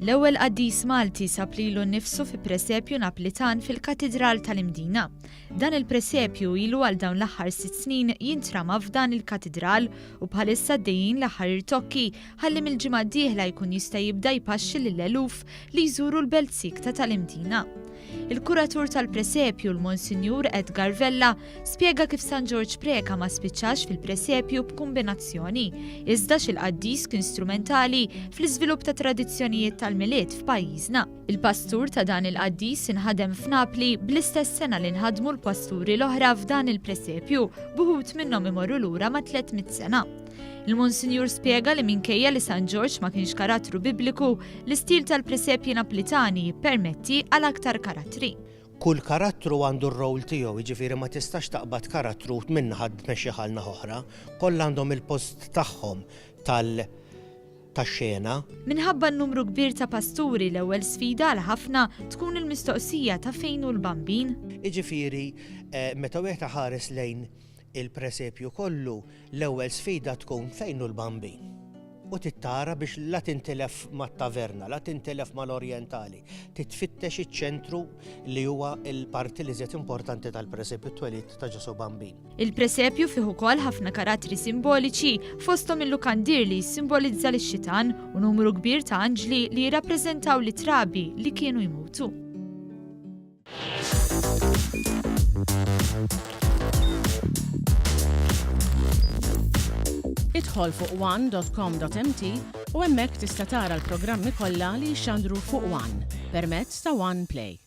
L-ewwel qaddis Malti sab lilu nnifsu fi presepju Napolitan fil-Katedral tal-Imdina. Dan il-presepju ilu għal dawn l-aħħar 6 snin jintrama f'dan il-katedral u bħalissa dejjin l-aħħar irtokki ħalli mill-ġimgħa d-dieħla jkun jista' jibda jpaxxi lill-eluf li jżuru l-Belt Sikta tal-Imdina. Il-kuratur tal-presepju l-Monsinjur Edgar Vella spjega kif San George Preka ma spiċċax fil-presepju b'kombinazzjoni, iżda x'il-qaddis kien strumentali fl-iżvilupp ta' tradizzjonijiet tal-miliet f'pajjiżna. Il-pastur ta' dan il-qaddis inħadem f'Napli bl-istess sena li nħadmu l-pasturi l-oħra f'dan il-presepju, buħut minnhom imorru lura ma' 300 sena. Il-Monsinjur spjega li minkejja li San George ma kienx karattru bibliku, l-istil tal-presepji Napolitani jippermetti għal aktar karattri. Kull karattru għandu r-rol tiegħu, jiġifieri ma tistax taqbad karattru minna ħadd mexxi ħalna oħra, kollha għandhom il-post tagħhom tax-xena. Minħabba n-numru kbir ta' pasturi l-ewwel sfida għal ħafna tkun il-mistoqsija ta' fejn hu l-bambin. Jiġifieri meta wieħed ħares lejn il-presepju kollu, l-ewwel sfida tkun fejn hu l-bambin. U tittara biex la tintilef mat-taverna, la tintilef mal-orjentali, titfittex iċ-ċentru li huwa l-parti li żied importanti tal-presepju t-twelid ta' Ġesu Bambin. Il-presepju fih ukoll ħafna karattri simboliċi fosthom il-lukandir li jissimbolizza lix-xitan u numru kbir ta' anġli li jirrappreżentaw l-trabi li kienu jmutu. Idħol fuq one.com.mt u hemmhekk tista' tara l-programmi kollha li jxandru fuq One permezz ta' One Play.